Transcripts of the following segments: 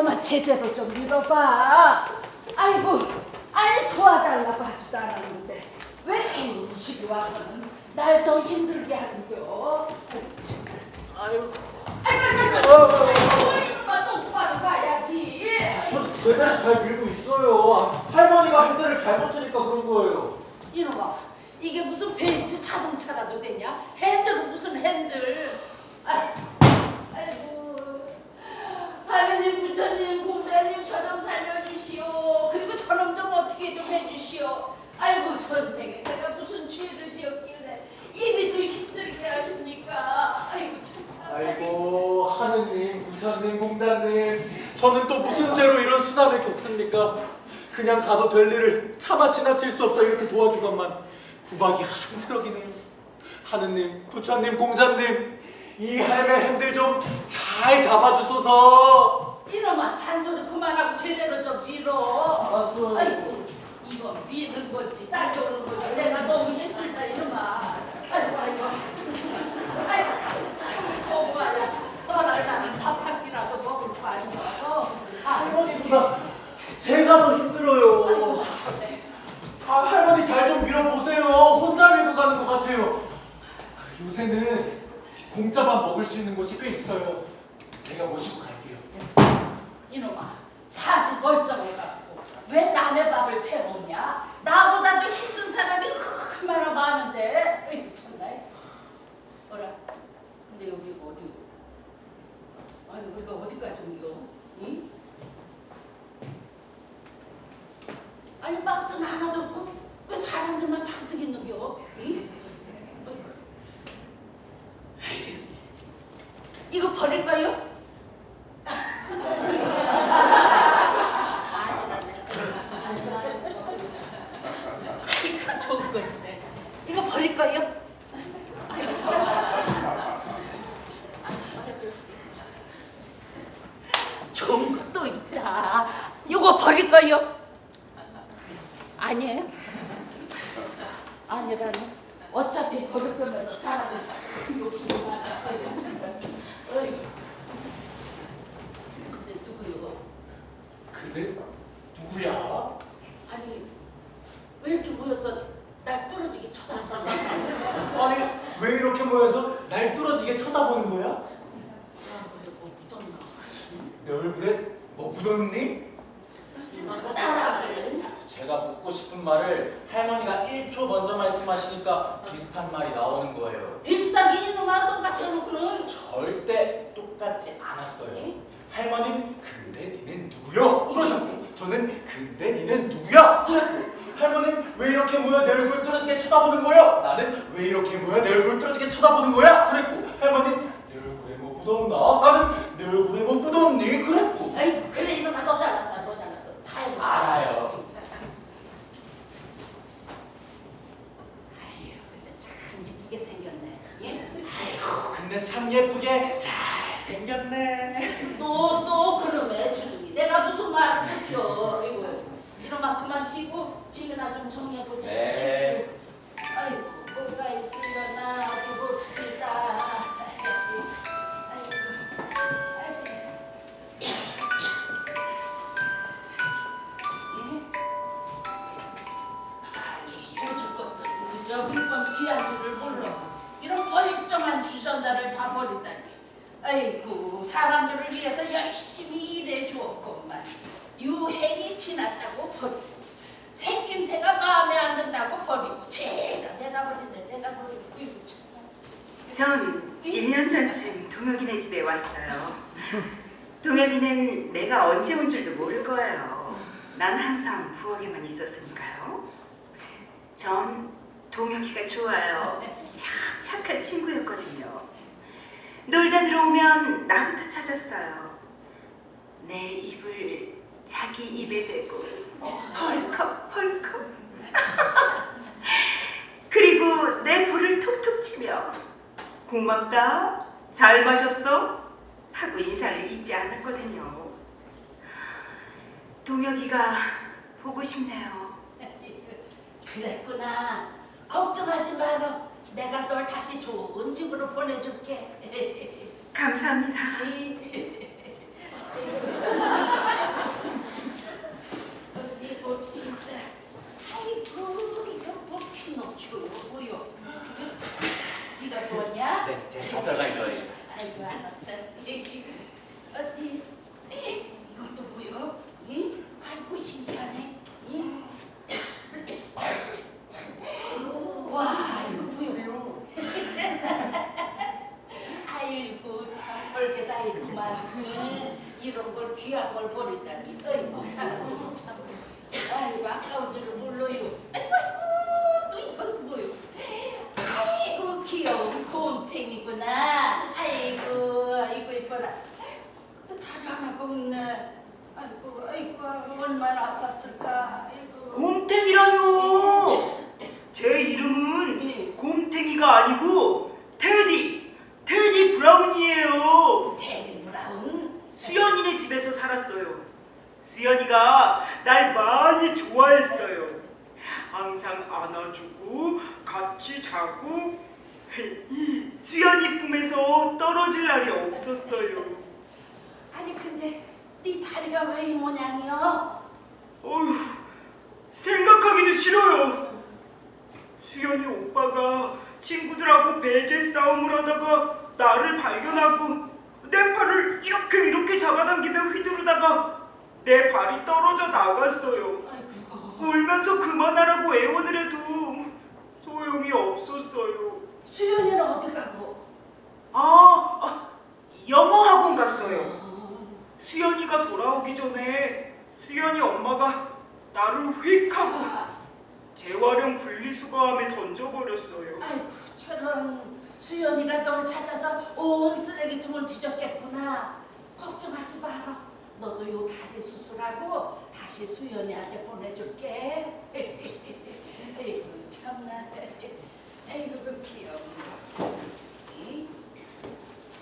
이놈아 제대로 좀 밀어봐. 아이고, 아니 도와달라고 하지도 않았는데 왜 개인식이 와서는 날 더 힘들게 하는겨? 아이고. 이놈아 똑바로 봐야지. 저 제대로 잘 밀고 있어요. 할머니가 핸들을 잘못 트니까 그런 거예요. 이놈아, 이게 무슨 벤츠 자동차라도 되냐? 핸들은 무슨 핸들? 아이고, 하느님, 부처님, 공자님 저 좀 살려주시오. 그리고 저놈 좀 어떻게 좀 해주시오. 아이고, 전생에 내가 무슨 죄를 지었길래 이리도 힘들게 하십니까? 아이고 참. 아이고, 하느님, 부처님, 공자님, 저는 또 무슨 죄로 이런 수난을 겪습니까? 그냥 가도 될 일을 차마 지나칠 수 없어 이렇게 도와주건만 구박이 한 트럭이네요. 하느님, 부처님, 공자님, 이 할매 핸들 좀 잘 잡아주소서. 이놈아, 잔소리 그만하고 제대로 좀 밀어. 알았어요. 아이고, 이거 미는 거지, 딸려오는 거지. 내가 너무 힘들다 이놈아. 아이고, 참 너무하야. 너랑 나는 밥 한 끼라도 먹을 거 아니야. 할머니보다 제가 더 힘들어요. 할머니 잘 좀 밀어보세요. 혼자 밀고 가는 것 같아요. 요새는 공짜밥 먹을 수 있는 곳이 꽤 있어요. 제가 모시고 갈게요. 이놈아, 사지 멀쩡해갖고 왜 남의 밥을 채우냐? 나보다도 힘든 사람이 얼마나 많은데. 에이 참나. 어라, 근데 여기가 어디고? 아니 우리가 어디까지 옮겨? 응? 아니 박스는 하나도 없고 왜 사람들만 잔뜩 있는겨? 응? 이거 버릴까요? 이거 좋은 건데. 이거 버릴 거예요? 좋은 것도 있다. 이거 버릴 거예요? 아니에요? 아니라네. 어차피 버릴 거면서 사람이 참 욕심이 많아. 근데 누구요? 근데 누구야? 아니 왜 이렇게 모여서 날 떨어지게 쳐다보냐? 아니 왜 이렇게 모여서 날 뚫어지게 쳐다보는 거야? 얼굴에 뭐 묻었나? 내 얼굴에 뭐 묻었니? 따라를. 제가 묻고 싶은 말을 할머니가 1초 먼저 말씀하시니까 비슷한 말이 나오는 거예요. 비슷하게 이놈아 똑같이 해놓고는. 절대 똑같지 않았어요. 예? 할머니는 근데 니는 누구요? 그러셨고 저는 근데 니는 누구야? 그랬고 할머니는 왜 이렇게 모여 내 얼굴 뚫어지게 쳐다보는 거야? 나는 왜 이렇게 모여 내 얼굴 뚫어지게 쳐다보는 거야? 그랬고 할머니는 내 얼굴에 뭐 묻었나? 나는 내 얼굴에 뭐 묻었니? 그랬고 아이 그래 이놈아 너 잘났다 너 잘났어. 다 해봐. 알아요. 아유 근데 참 이쁘게 생겼네. 예? 아이고 근데 참 예쁘게 잘 생겼네. 또 그놈의 주둥이 내가 무슨 말을 할겨. 이거 이놈아 그만 쉬고 집이나 좀 정리해보자. 네. 아이고 뭐가 있으려나 어디 봅시다. 아이고 아이고. 아니 요즘 것들 그저 물건 귀한 줄을 몰라. 이런 멀쩡한 주전자를 다 버리다니. 아이고 사람들을 위해서 열심히 일해 주었건만 유행이 지났다고 버리고 생김새가 마음에 안 든다고 버리고 죄다 내가 버리네 내가 버리고. 이거 참. 전 1년 전쯤 동혁이네 집에 왔어요. 동혁이는 내가 언제 온 줄도 모를 거예요. 난 항상 부엌에만 있었으니까요. 전 동혁이가 좋아요. 참 착한 친구였거든요. 놀다 들어오면 나부터 찾았어요. 내 입을 자기 입에 대고 펄컥펄컥 그리고 내 볼을 톡톡 치며 고맙다, 잘 마셨어? 하고 인사를 잊지 않았거든요. 동혁이가 보고 싶네요. 그랬구나. 걱정하지 마라. 내가 널 다시 좋은 집으로 보내줄게. 감사합니다. 가까운 줄을 몰라요. 아이고 또 이건 뭐요? 아이고 귀여운 곰탱이구나. 아이고 이뻐라. 근데 다리 하나가 없네. 아이고 얼마나 아팠을까. 아이고. 곰탱이라뇨. 제 이름은 예. 곰탱이가 아니고 테디 브라운이에요. 테디 브라운. 수연이네 집에서 살았어요. 수연이가 날 많이 좋아했어요. 항상 안아주고 같이 자고 수연이 품에서 떨어질 날이 없었어요. 아니 근데 네 다리가 왜 이 모양이야? 어휴, 생각하기도 싫어요. 수연이 오빠가 친구들하고 베개 싸움을 하다가 나를 발견하고 내 팔을 이렇게 잡아당기며 휘두르다가 내 발이 떨어져 나갔어요. 아이고. 울면서 그만하라고 애원을 해도 소용이 없었어요. 수연이는 어디 가고? 영어 학원 갔어요. 수연이가 돌아오기 전에 수연이 엄마가 나를 휙 하고 재활용 분리수거함에 던져버렸어요. 아이고 저런 수연이가 널 찾아서 온 쓰레기통을 뒤졌겠구나. 걱정하지 마라. 너도 요 다리 수술하고 다시 수연이한테 보내줄게. 아이고 참나. 아이고 그 귀여워.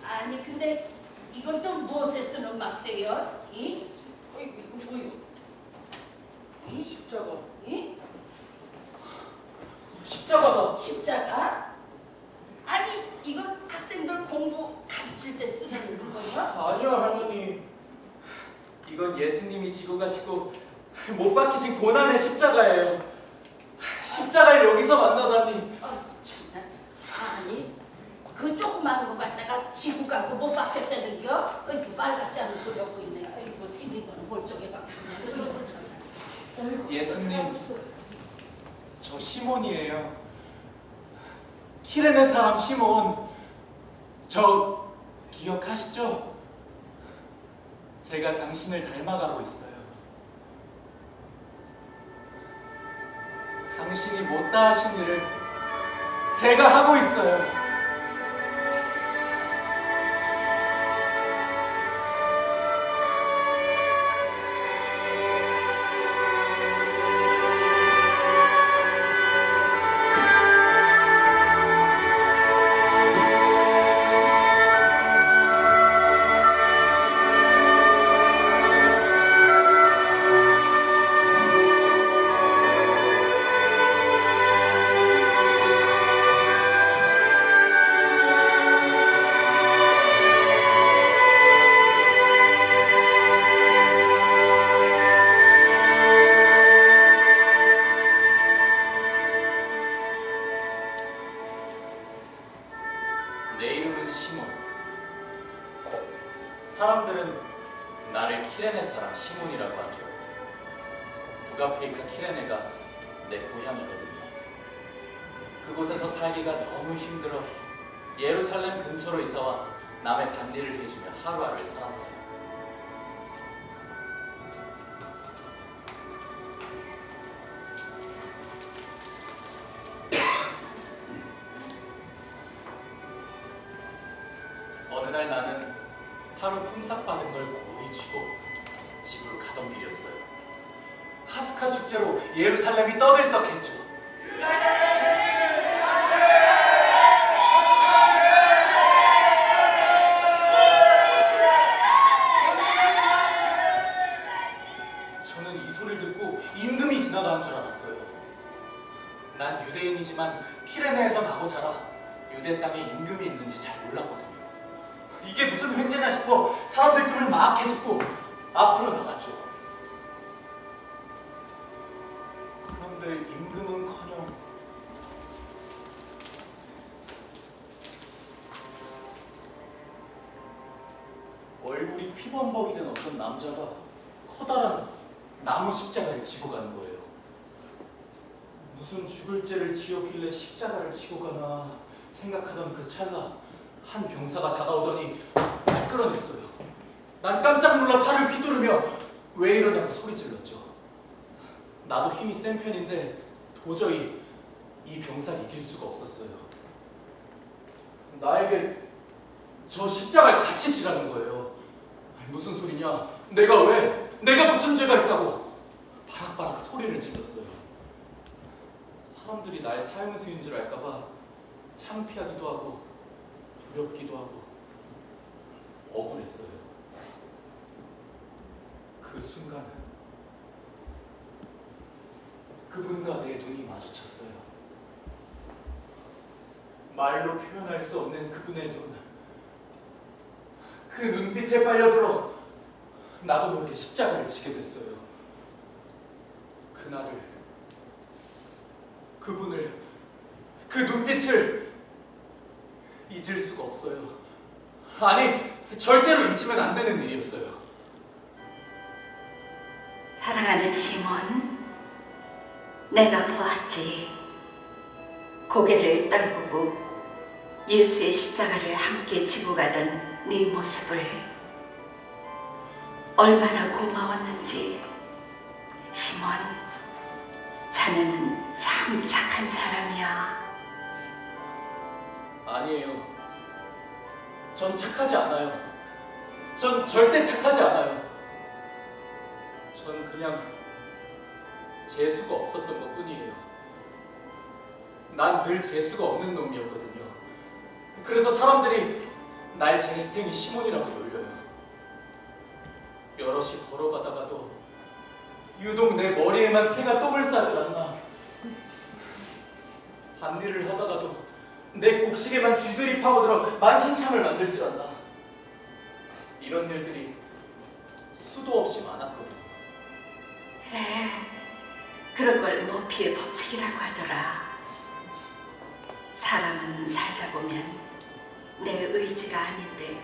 아니 근데 이건 또 무엇에 쓰는 막대요? 이? 아이고 이거 뭐요? 이? 십자가. 이? 십자가다. 십자가? 아니 이건 학생들 공부 가르칠 때 쓰는 거야? 아니요 할머니. 이건 예수님이 지고 가시고 못 박히신 고난의 십자가예요. 십자가를 여기서 만나다니. 참나. 아니 그 조그만 거 갖다가 지고 가고 못 박혔다는겨? 아이고 말 같지 않은 소리 하고 있네. 아이고 생긴 거는 멀쩡해갖고 그냥. 아이고, 예수님. 저 시몬이에요. 키레네 사람 시몬. 저 기억하시죠? 제가 당신을 닮아가고 있어요. 당신이 못다 하신 일을 제가 하고 있어요. 내 이름은 시몬. 사람들은 나를 키레네 사람 시몬이라고 하죠. 북아프리카 키레네가 내 고향이거든요. 그곳에서 살기가 너무 힘들어 예루살렘 근처로 이사와 남의 밭일을 해주며 하루하루를 살았어요. 어느 날 나는 하루 품삯받은 걸 고이 쥐고 집으로 가던 길이었어요. 파스카 축제로 예루살렘이 떠들썩했죠. 저는 이 소리를 듣고 임금이 지나가는 줄 알았어요. 난 유대인이지만 키레네에서 나고 자라 유대 땅에 임금이 있는지 잘 몰랐거든요. 이게 무슨 횡재냐 싶어 사람들 틈을 막 헤집고 앞으로 나갔죠. 그런데 임금은커녕 얼굴이 피범벅이 된 어떤 남자가 커다란 나무 십자가를 지고 가는 거예요. 무슨 죽을 죄를 지었길래 십자가를 지고 가나 생각하던 그 찰나 한 병사가 다가오더니 날 끌어냈어요. 난 깜짝 놀라 팔을 휘두르며 왜 이러냐고 소리 질렀죠. 나도 힘이 센 편인데 도저히 이 병사를 이길 수가 없었어요. 나에게 저 십자가를 같이 지라는 거예요. 무슨 소리냐? 내가 왜? 내가 무슨 죄가 있다고? 바락바락 소리를 질렀어요. 사람들이 날 사형수인 줄 알까봐 창피하기도 하고 두렵기도 하고 억울했어요. 그 순간 그분과 내 눈이 마주쳤어요. 말로 표현할 수 없는 그분의 눈. 그 눈빛에 빨려들어 나도 모르게 십자가를 지게 됐어요. 그날을, 그분을, 그 눈빛을 잊을 수가 없어요. 아니, 절대로 잊으면 안 되는 일이었어요. 사랑하는 시몬, 내가 보았지. 고개를 떨구고 예수의 십자가를 함께 지고 가던 네 모습을. 얼마나 고마웠는지. 시몬, 자네는 참 착한 사람이야. 아니에요. 전 착하지 않아요. 전 절대 착하지 않아요. 전 그냥 재수가 없었던 것 뿐이에요. 난 늘 재수가 없는 놈이었거든요. 그래서 사람들이 날 재수탱이 시몬이라고 놀려요. 여럿이 걸어가다가도 유독 내 머리에만 새가 똥을 싸질 않나. 반일을 하다가도 내 곡식에만 쥐들이 파고들어 만신창을 만들질 않나. 이런 일들이 수도 없이 많았거든. 그래, 그런 걸 머피의 법칙이라고 하더라. 사람은 살다 보면 내 의지가 아닌데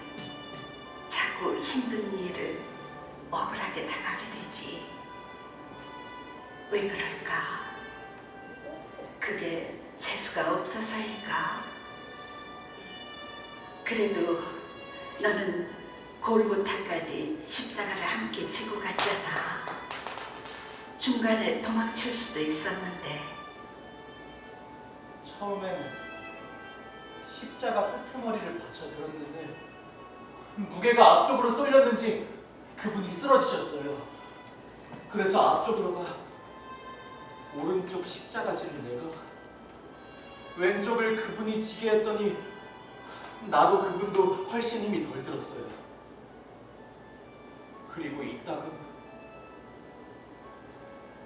자꾸 힘든 일을 억울하게 당하게 되지. 왜 그럴까? 그게 재수가 없어서일까? 그래도 너는 골고타까지 십자가를 함께 지고 갔잖아. 중간에 도망칠 수도 있었는데. 처음엔 십자가 끄트머리를 받쳐 들었는데 무게가 앞쪽으로 쏠렸는지 그분이 쓰러지셨어요. 그래서 앞쪽으로 가 오른쪽 십자가지를 내려 왼쪽을 그분이 지게 했더니 나도 그분도 훨씬 힘이 덜 들었어요. 그리고 이따금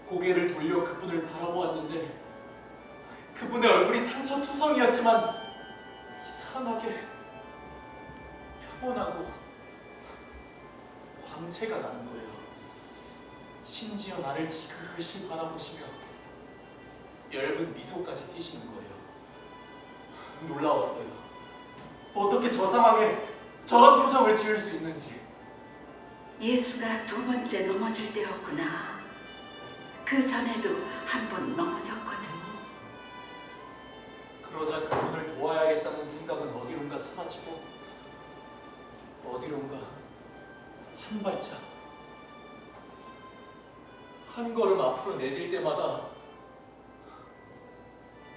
고개를 돌려 그분을 바라보았는데 그분의 얼굴이 상처투성이었지만 이상하게 평온하고 광채가 나는 거예요. 심지어 나를 지그시 바라보시며 엷은 미소까지 띠시는 거예요. 놀라웠어요. 어떻게 저 상황에 저런 표정을 지을 수 있는지. 예수가 두 번째 넘어질 때였구나. 그 전에도 한 번 넘어졌거든. 그러자 그분을 도와야겠다는 생각은 어디론가 사라지고 어디론가 한 발짝 한 걸음 앞으로 내딜 때마다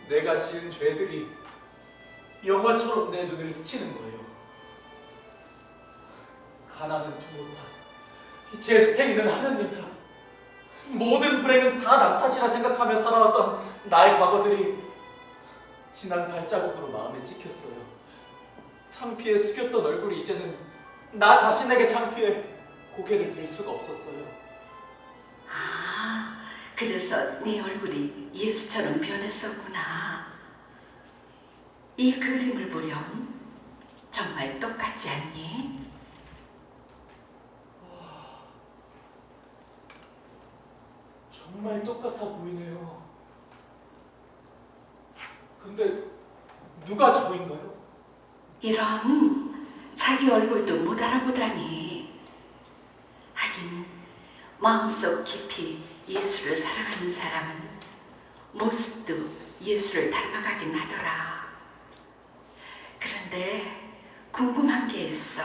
내가 지은 죄들이 영화처럼 내 눈을 스치는 거예요. 가난은 부모 탓, 재수탱이는 하느님 탓, 모든 불행은 다 남 탓이라 생각하며 살아왔던 나의 과거들이 지난 발자국으로 마음에 찍혔어요. 창피해 숙였던 얼굴이 이제는 나 자신에게 창피해 고개를 들 수가 없었어요. 아, 그래서 네 얼굴이 예수처럼 변했었구나. 이 그림을 보렴. 정말 똑같지 않니? 정말 똑같아 보이네요. 근데 누가 저인가요? 이런, 자기 얼굴도 못 알아보다니. 하긴 마음속 깊이 예수를 사랑하는 사람은 모습도 예수를 닮아가긴 하더라. 그런데 궁금한 게 있어.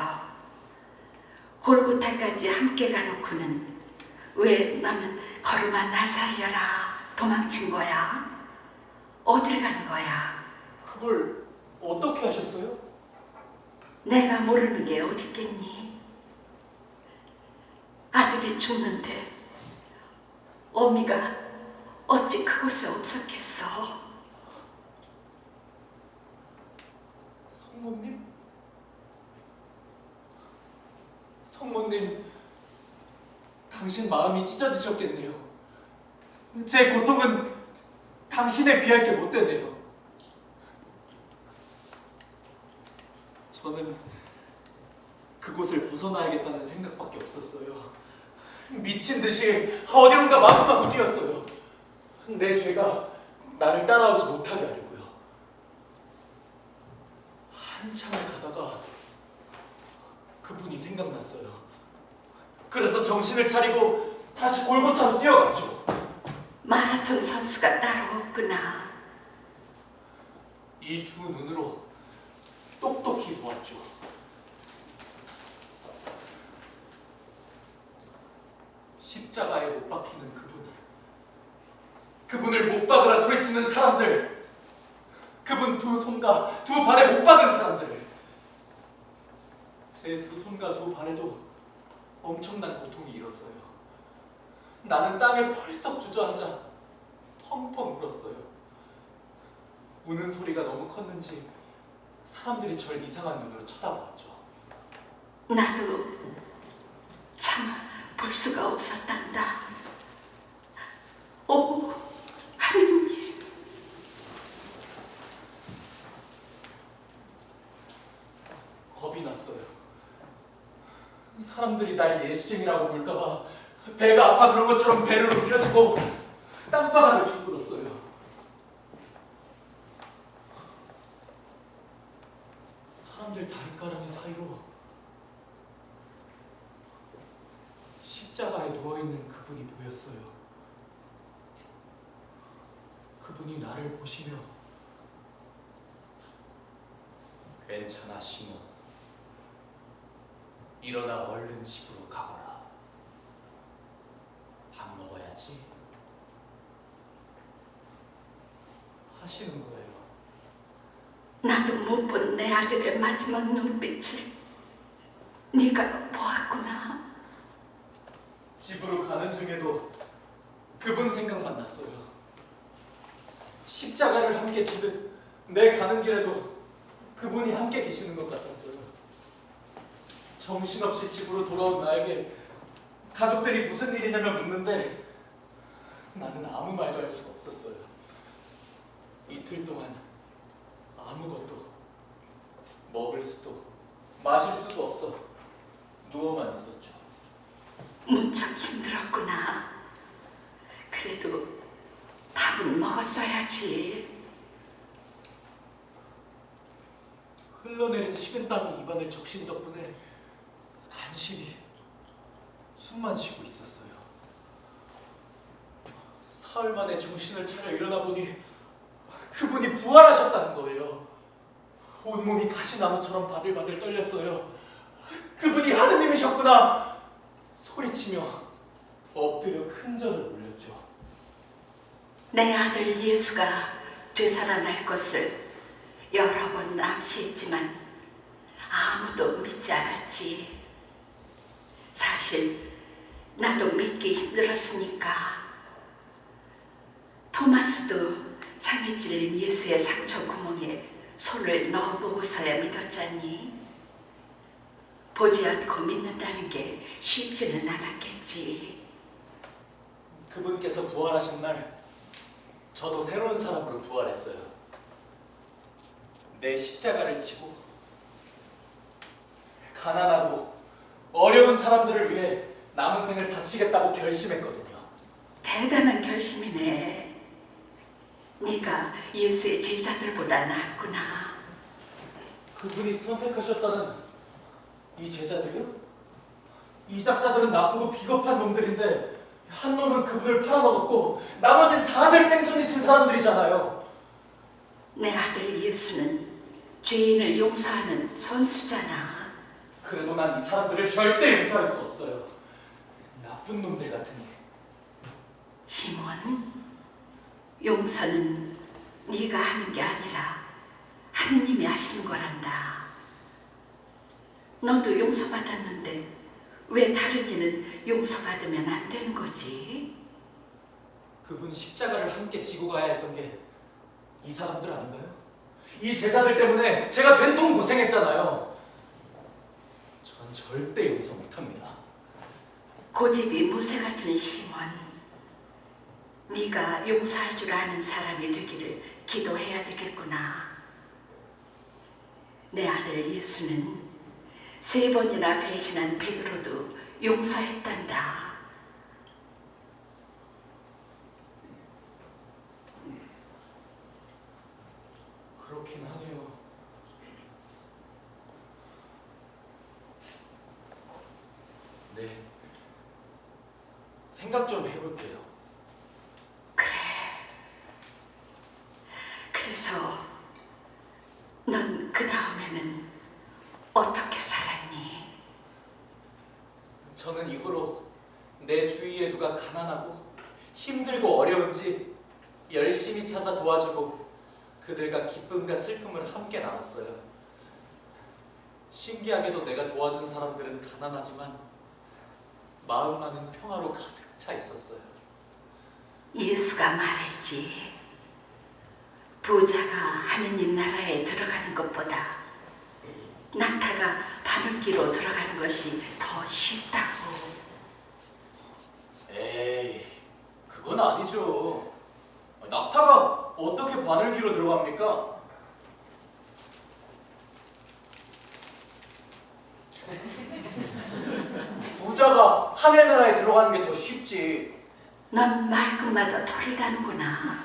골고타까지 함께 가놓고는 왜 너는 걸음아 나사리여라 도망친 거야? 어딜 간 거야? 그걸 어떻게 하셨어요? 내가 모르는 게 어디 있겠니? 아들이 죽는데 어미가 어찌 그곳에 없었겠어? 성모님? 성모님, 당신 마음이 찢어지셨겠네요. 제 고통은 당신에 비할 게 못 되네요. 저는 그곳을 벗어나야겠다는 생각밖에 없었어요. 미친 듯이 어디론가 마구마구 뛰었어요. 내 죄가 나를 따라오지 못하게 하려고요. 한참을 가다가 그분이 생각났어요. 그래서 정신을 차리고 다시 골고타로 뛰어갔죠. 마라톤 선수가 따로 없구나. 이 두 눈으로 똑똑히 보았죠. 십자가에 못 박히는 그분을 못 박으라 소리치는 사람들, 그분 두 손과 두 발에 못 박은 사람들, 제 두 손과 두 발에도 엄청난 고통이 일었어요. 나는 땅에 펄썩 주저앉아 펑펑 울었어요. 우는 소리가 너무 컸는지 사람들이 절 이상한 눈으로 쳐다보았죠. 나도 참 볼 수가 없었단다. 오, 하느님. 겁이 났어요. 사람들이 날 예수쟁이라고 볼까봐 배가 아파 그런 것처럼 배를 움켜쥐고 땅바닥을 쳐들었어요. 사람들 다리가랑이 사이로 십자가에 누워있는 그분이 보였어요. 그분이 나를 보시며 괜찮아 시몬, 일어나 얼른 집으로 가거라. 밥 먹어야지 하시는 거예요. 나도 못 본 내 아들의 마지막 눈빛을 네가 보았구나. 집으로 가는 중에도 그분 생각만 났어요. 십자가를 함께 지듯 내 가는 길에도 그분이 함께 계시는 것 같았어요. 정신없이 집으로 돌아온 나에게 가족들이 무슨 일이냐며 묻는데 나는 아무 말도 할 수가 없었어요. 이틀 동안 아무것도 먹을 수도 마실 수도 없어 누워만 있었죠. 무척 힘들었구나. 그래도 밥은 먹었어야지. 흘러내린 식은땀이 입안을 적신 덕분에 간신히 숨만 쉬고 있었어요. 사흘 만에 정신을 차려 일어나 보니 그분이 부활하셨다는 거예요. 온몸이 가시나무처럼 바들바들 떨렸어요. 그분이 하느님이셨구나 소리치며 엎드려 큰 절을 올렸죠. 내 아들 예수가 되살아날 것을 여러 번 암시했지만 아무도 믿지 않았지. 사실 나도 믿기 힘들었으니까. 토마스도 창에 찔린 예수의 상처 구멍에 손을 넣어보고서야 믿었잖니. 보지 않고 믿는다는 게 쉽지는 않았겠지. 그분께서 부활하신 날 저도 새로운 사람으로 부활했어요. 내 십자가를 지고 가난하고 어려운 사람들을 위해 남은 생을 바치겠다고 결심했거든요. 대단한 결심이네. 네가 예수의 제자들보다 낫구나. 그분이 선택하셨다는 이 제자들이요? 이 작자들은 나쁘고 비겁한 놈들인데 한 놈은 그분을 팔아먹었고 나머진 다들 뺑소니 친 사람들이잖아요. 내 아들 예수는 죄인을 용서하는 선수잖아. 그래도 난 이 사람들을 절대 용서할 수 없어요. 나쁜 놈들 같으니. 시몬, 용서는 네가 하는 게 아니라 하느님이 하시는 거란다. 너도 용서받았는데 왜 다른 이는 용서받으면 안 되는 거지? 그분 십자가를 함께 지고 가야 했던 게 이 사람들 아닌가요? 이 제자들 때문에 제가 된통 고생했잖아요. 전 절대 용서 못합니다. 고집이 무새 같은 시몬, 네가 용서할 줄 아는 사람이 되기를 기도해야 되겠구나. 내 아들 예수는 3번이나 배신한 베드로도 용서했단다. 그렇긴 하네요. 네, 생각 좀 해볼게요. 그래. 그래서 넌 그 다음에는 어떻게 살았니? 저는 이후로 내 주위에 누가 가난하고 힘들고 어려운지 열심히 찾아 도와주고 그들과 기쁨과 슬픔을 함께 나눴어요. 신기하게도 내가 도와준 사람들은 가난하지만 마음만은 평화로 가득 차 있었어요. 예수가 말했지. 부자가 하느님 나라에 들어가는 것보다 낙타가 바늘기로 들어가는 것이 더 쉽다고. 에이, 그건 아니죠. 낙타가 어떻게 바늘기로 들어갑니까? 부자가 하늘나라에 들어가는 게 더 쉽지. 넌 말끝마다 토를 다는구나.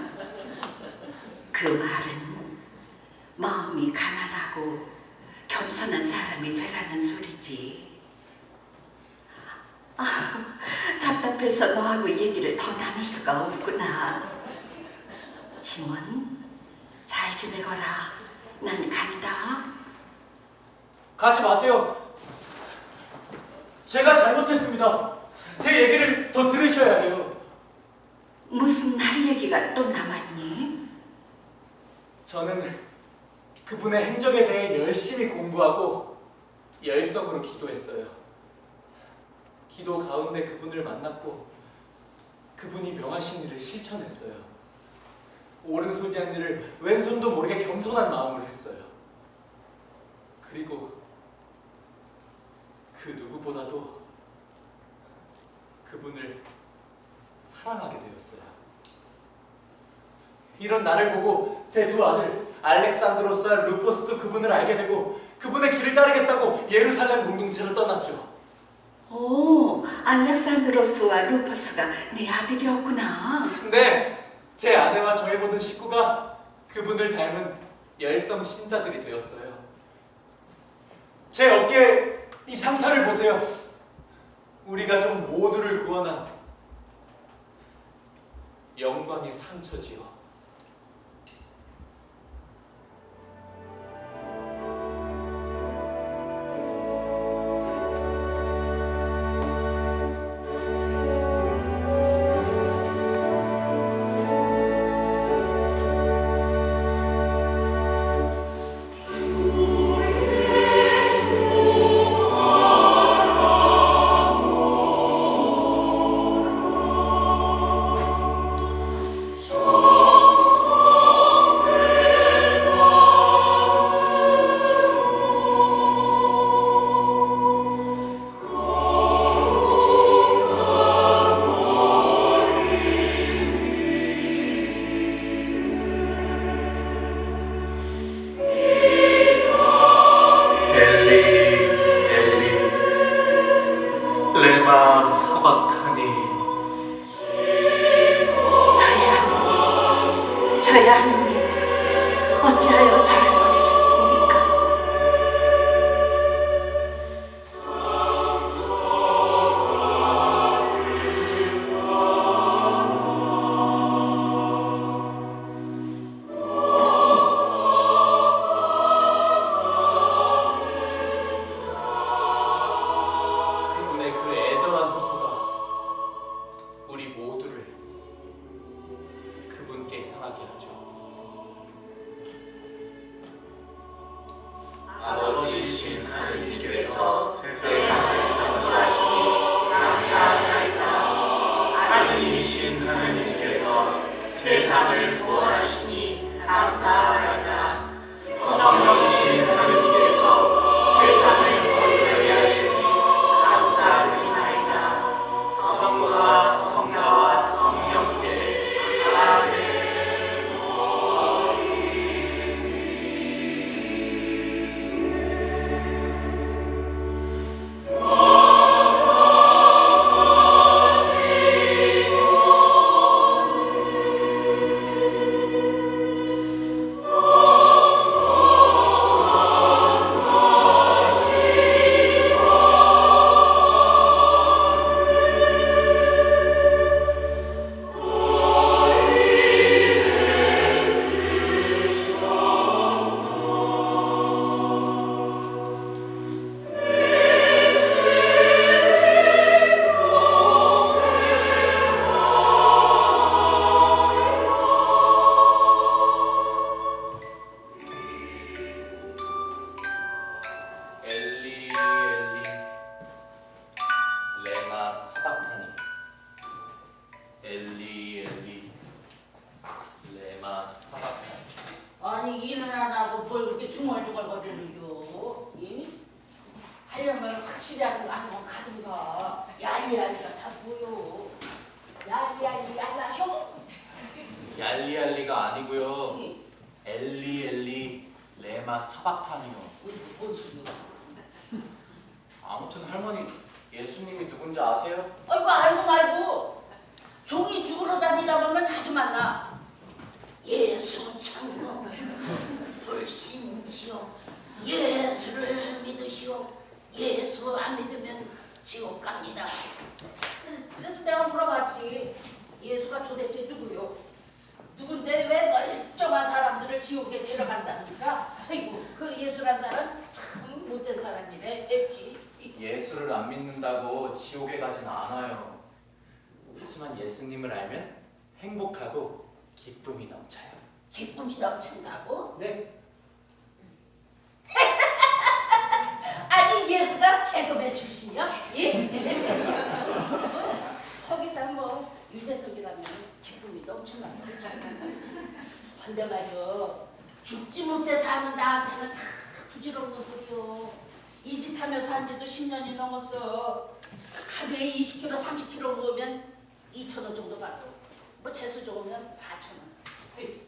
그 말은 마음이 가난하고 겸손한 사람이 되라는 소리지. 답답해서 너하고 얘기를 더 나눌 수가 없구나. 시몬, 잘 지내거라. 난 간다. 가지 마세요. 제가 잘못했습니다. 제 얘기를 더 들으셔야 해요. 무슨 할 얘기가 또 남았니? 저는 그분의 행적에 대해 열심히 공부하고 열성으로 기도했어요. 기도 가운데 그분을 만났고 그분이 명하신 일을 실천했어요. 오른손이 한 일을 왼손도 모르게 겸손한 마음으로 했어요. 그리고 그 누구보다도 그분을 사랑하게 되었어요. 이런 나를 보고 제 두 아들 알렉산드로스와 루포스도 그분을 알게 되고 그분의 길을 따르겠다고 예루살렘 공동체로 떠났죠. 오, 알렉산드로스와 루퍼스가 네 아들이었구나. 네, 제 아내와 저의 모든 식구가 그분을 닮은 열성 신자들이 되었어요. 제 어깨에 이 상처를 보세요. 우리 가족 모두를 구원한 영광의 상처지요. 레마 사박하니. 저의 하느님, 어찌하여 저를 버리셨습니까? 그분의 그 애절한 호소가 모두를 그분께 향하게 하죠. 아버지이신 하느님께서 세상을 창조하시니 감사하나이다. 아들이신 하느님께서 세상을 구원하시니 감사하나이다. 성령이신 하느님께서 세상을 거듭나게 하시니 감사드리나이다. 성부와 성자와 성령께 아멘. 엘리 엘리 레마 사박타니. 엘리 엘리 레마 사박타니. 아니 일은 안 하고 뭘 그렇게 중얼중얼거리는겨? 하려면 확실히 하는 거 가든가. 야리야리가 다 보여. 야리야리 얄라쇼? 얄리얄리가 아니고요. 엘리 엘리 레마 사박타니요. 뭔 소리야? 아무튼 할머니 예수님이 누군지 아세요? 아이고 알고 말고 종이 죽으러 다니다 보면 자주 만나. 예수 창고 불신지요. 예수를 믿으시오. 예수 안 믿으면 지옥 갑니다. 그래서 내가 물어봤지. 예수가 도대체 누구요? 누군데 왜 멀쩡한 사람들을 지옥에 데려간답니까? 아이고 그 예수란 사람 참 못된 사람이래 했지. 예수를 안 믿는다고 지옥에 가진 않아요. 하지만 예수님을 알면 행복하고 기쁨이 넘쳐요. 기쁨이 넘친다고? 네. 아니 예수가 개그맨 출신이야? 거기서 뭐 유재석이라면 기쁨이 넘쳐나 그렇지. 근데 말이야 죽지 못해 사는 나한테는 다 부질없는 소리요. 이 짓 하며 산 지도 10년이 넘었어. 하루에 20kg, 30kg 먹으면 2,000원 정도 받고 뭐 재수 좋으면 4,000원.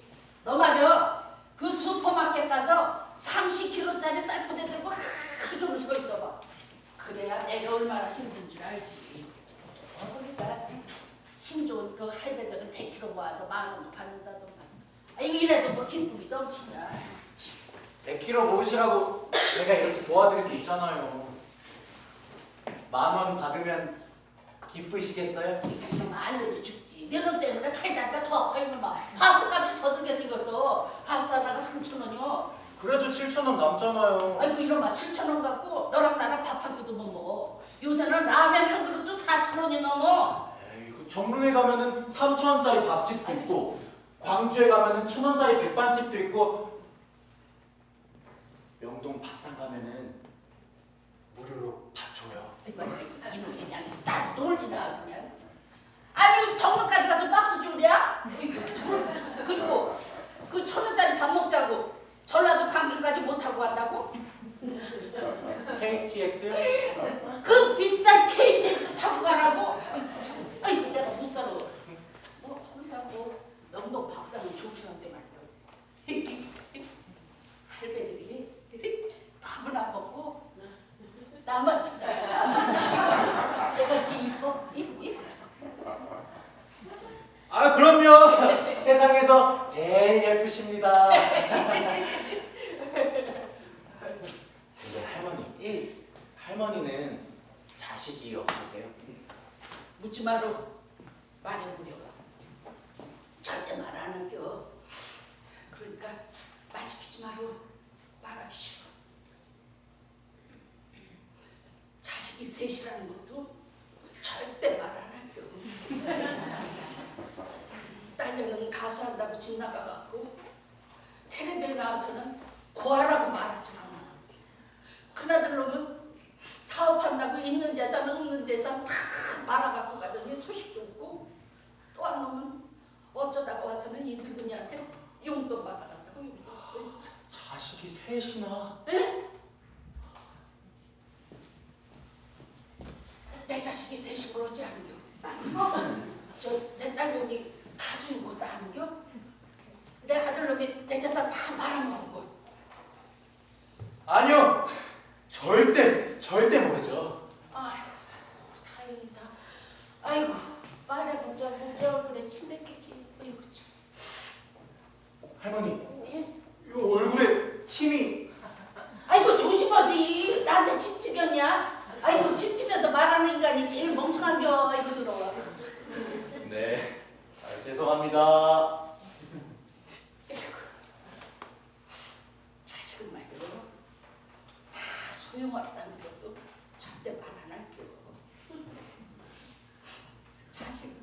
너 말이야 그 슈퍼마켓 가서 30kg짜리 쌀포대 들고 하루 종일 서 있어봐. 그래야 내가 얼마나 힘든 줄 알지. 거기서 힘 좋은 그 할배들은 100kg 모아서 10,000원도 받는다더만. 이래도 뭐 기쁨이 넘치냐. 100kg 모으시라고 제가 이렇게 도와드릴 게 있잖아요. 10,000원 받으면 기쁘시겠어요? 이놈 알름이 죽지. 내 돈 때문에 팔다가 더 아까 이놈아. 파스값이 더 들게 생겼어. 파스 하나가 3,000원이요. 그래도 7,000원 남잖아요. 아이고 이놈아 7,000원 갖고 너랑 나랑 밥 한 끼도 못 먹어. 요새는 라면 한 그릇도 4,000원이 넘어. 에이, 그 정릉에 가면은 3,000원짜리 밥집도 있고 광주에 가면은 1,000원짜리 백반집도 있고 명동 밥상 가면은 무료로 밥 줘요. 이놈이 그냥 다 놀리나 그냥. 아니 정릉까지 가서 박스 줄이야? 그리고 그 1,000원짜리 밥 먹자고 전라도 광주까지 못 타고 간다고? KTX요? 그 비싼 KTX 타고 가라고? 아이고 내가 못 살아. 뭐 거기서 뭐 명동 밥상은 좋긴 한데 말이야. 할배들이 밥은 안 먹고 나만 쳐다봐. 내가 이렇게 이뻐? 아 그럼요. 세상에서 제일 예쁘십니다. 근데 할머니, 할머니는 자식이 없으세요? 묻지 마라. 말해보려고. 절대 말 안 한겨. 그러니까 말 시키지 마라. 말하시오. 자식이 셋이라는 것도 절대 말 안 한겨. 산다고 집 나가갖고 테레비에 나와서는 고아라고 말하지 않아. 그나들 놈은 사업한다고 있는 재산 없는 재산 다 말아갖고 가더니 소식도 없고, 또 한 놈은 어쩌다가 와서는 이 늙은이한테 용돈 받아간다고 용돈. 자식이 셋이나. 에? 내 자식이 셋이 그렇지 않은겨. 내 딸놈이 가수인 것도 아는겨. 내 아들놈이 내 재산 다 말아먹은 거. 아니요, 절대 모르죠. 아이고 다행이다. 아이고 말해보자 얼굴에 침 뱉겠지. 아이고 참. 할머니, 예? 이 얼굴에 침이. 아이고 조심하지. 나한테 침 튀겼냐? 아이고 침 튀면서 말하는 인간이 제일 멍청한겨. 아이고 들어와. 네, 죄송합니다. 자식은 말이야. 다 소용없다는 것도 절대 말 안 할게요. 자식은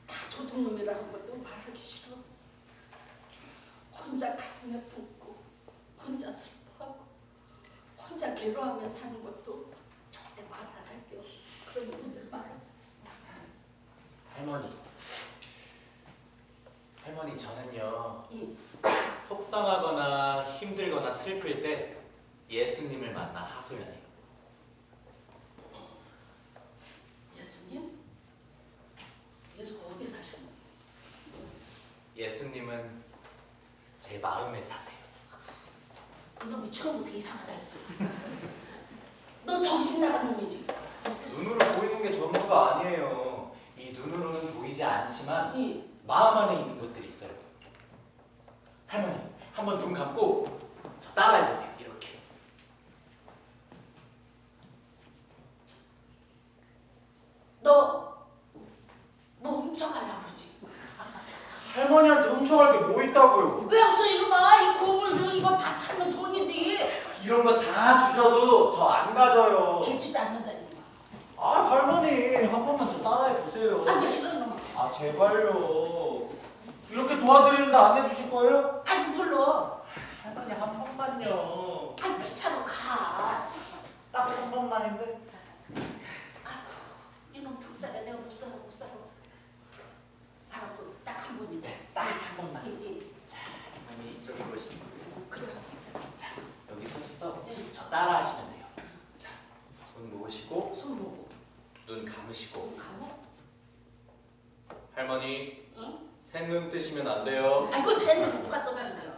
다 도둑놈이라는 것도 말하기 싫어. 혼자 가슴에 붓고 혼자 슬퍼하고 혼자 괴로워하며 사는 것도 절대 말 안 할게요. 그런 분들 말. 할머니 저는요, 이 속상하거나 힘들거나 슬플 때 예수님을 만나 하소연해요. 예수님? 예수가 어디 사셨나? 예수님은 제 마음에 사세요. 너 처음부터 이상하다 했어. 너 정신 나간 놈이지? 눈으로 보이는 게 전부가 아니에요. 이 눈으로는 보이지 않지만 이 마음 안에 있는 것들이 있어요. 할머니, 한번 눈 감고 저 따라해보세요. 이렇게. 너 뭐 훔쳐가려고 그러지? 할머니한테 훔쳐갈 게 뭐 있다고요? 왜 없어 이놈아? 이 고물들 이거 다 타면 돈인데. 이런 거 다 주셔도 저 안 가져요. 주지도 않는다 이놈아. 아, 할머니 한 번만 저 따라해보세요. 아니 싫어 이놈아. 아, 제발요. 이렇게 도와드리는데 안 해주실 거예요? 아니 몰라. 할머니 한 번만요. 아니 귀찮아 가. 딱 한 번만인데. 이놈 특사가 내가 못 살아. 알았어. 딱 한 번인데. 딱 한 번만. 이. 자, 할머니 이쪽에 보시면 그래. 자, 여기 서셔서 예. 저 따라하시면 돼요. 자, 손 놓으시고 손 보고. 눈 감으시고. 감어? 할머니, 응? 새눈 뜨시면 안 돼요. 아이고 새는 못 갔다 오는 거야.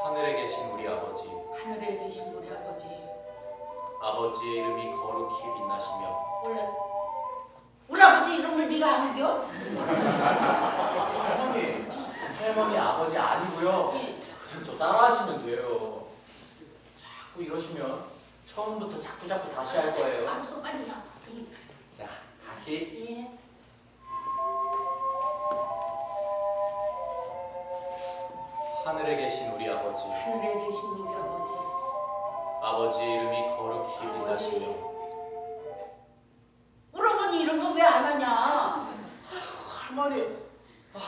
하늘에 계신 우리 아버지, 하늘에 계신 우리 아버지. 아버지의 이름이 거룩히 빛나시며 원래 우리 아버지 이름을 네가 아는겨? 할머니 아버지 아니고요. 예. 그냥 저 따라하시면 돼요. 자꾸 이러시면 처음부터 자꾸 다시 할 거예요. 알았어 빨리 가. 예. 자, 다시. 예. 하늘에 계신 우리 아버지, 하늘에 계신 우리 아버지. 아버지의 이름이 거룩히 아버지. 빛나시며 우리 어머니 이런 거 왜 안 하냐? 할머니,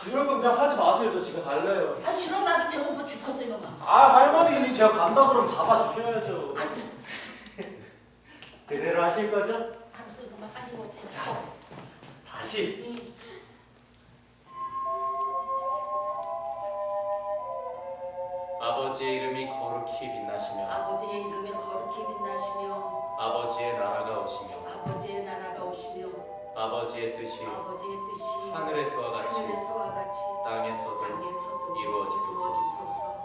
이럴 건 그냥 하지 마세요. 저 집에 갈래요. 아 싫어 나도 배고파 죽겠어 이놈아. 아, 할머니 제가 간다 그러면 잡아주셔야죠. 아이고 제대로 하실 거죠? 알았어 이놈아 빨리 먹고. 자. 다시. 예. 아버지의 이름이 거룩히 빛나시며 아버지의 이름에 거룩히 빛나시며 아버지의 나라가 오시며 아버지의 나라가 오시며 아버지의 뜻이 아버지의 뜻이 하늘에서와 같이 하늘에서와 같이 땅에서도 땅에서도 이루어지소서.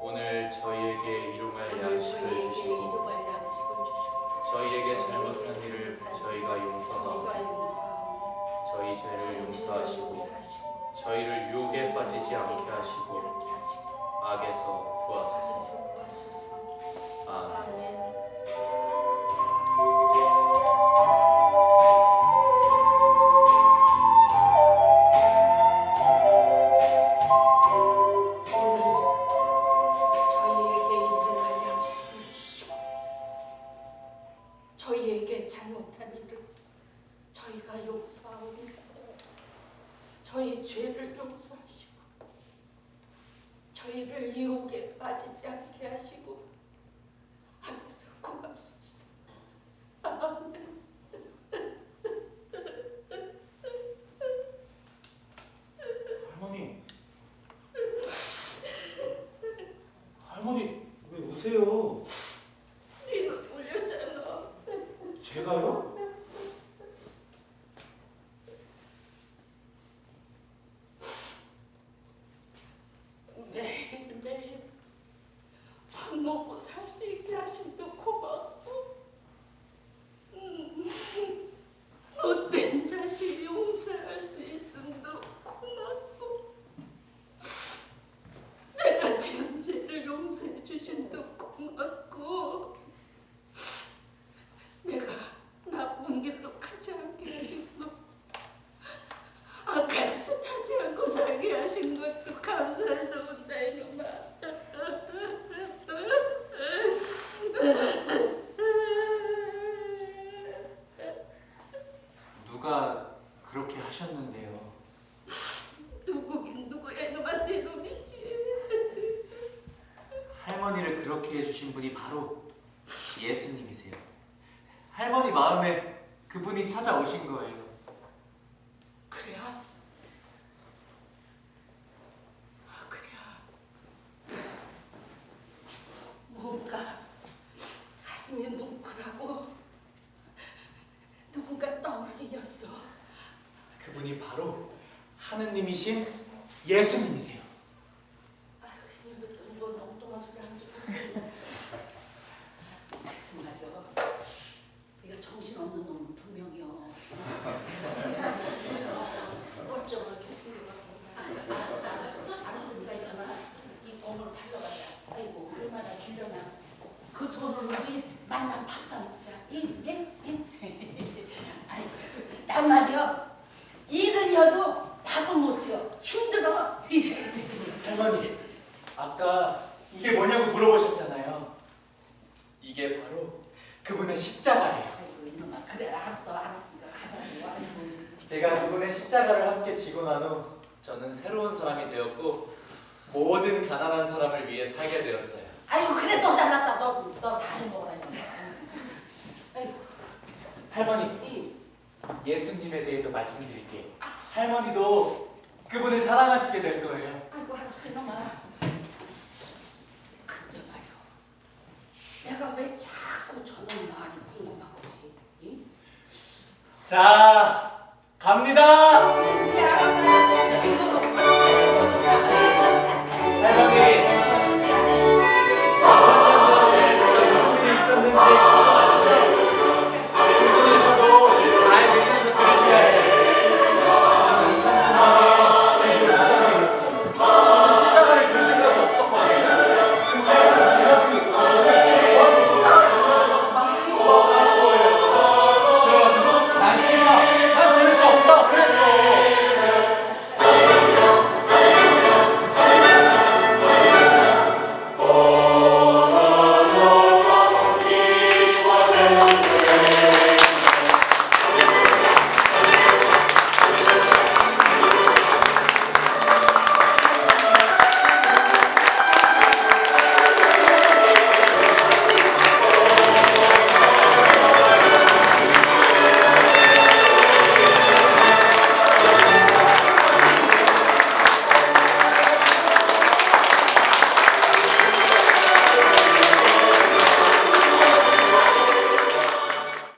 오늘 저희에게 일용할 오늘 양식을 저희에게 주시고 일용할 양식을 주시고 저희에게 잘못한 일을 저희가 용서하고 저희 죄를 용서하시고 저희를 유혹에 빠지지 않게 하시고 악에서 구하소서. 아멘. 아멘. 오늘 저희 저희 죄를 용서하시고 저희를 유혹에 빠지지 않게 하시고 하나서 고맙소서. 아멘. 할머니. 할머니 왜 우세요? 네 눈이 울렸잖아. 제가요? 매일매일 밥 먹고 살 수 있게 하신도 고맙고 못된 자식 용서할 수 있음도 고맙고 내가 지은 죄를 용서해 주신도 고맙고 내가 나쁜 길로 가지 않게 하신도 악한 짓 하지 않고 살게 하신 것도 감사해서 온다 이놈아. 누가 그렇게 하셨는데요? 누구긴 누구야 이놈아. 네 놈이지. 할머니를 그렇게 해주신 분이 바로 예수님이세요. 할머니 마음에 그분이 찾아오신 거예요. 그래? 그래. 뭔가 가슴이 뭉클하고 누군가 떠오르겠어. 그분이 바로 하느님이신 예수님이세요. 아이고 이놈의 또 엉뚱한 소리 하는지 모르겠네. 말이야. 네가 정신없는 놈은 분명이요. 멀쩡하게 생겨갖고. 알았으니까 있잖아. 이 돈을 팔러가자. 아이고 얼마나 주려나. 그 돈을 우리 만남 밥 사 먹자. 예? 아이고 난 말이야. 일은 해도 밥은 못 해요. 힘들어. 할머니, 아까 이게 뭐냐고 물어보셨잖아요. 이게 바로 그분의 십자가예요. 아이고 이놈아. 그래 알았으니까 가자고. 아이고 제가 그분의 십자가를 함께 지고 난 후 저는 새로운 사람이 되었고 모든 가난한 사람을 위해 살게 되었어요. 아이고 그래 너 잘났다. 너 다 해먹어라 이놈아. 아이고 할머니, 예수님에 대해도 말씀드릴게요. 할머니도 그분을 사랑하시게 될 거예요. 아이고 알았어 이놈아. 근데 말이야. 내가 왜 자꾸 저런 말이 궁금한 거지? 응? 자, 갑니다.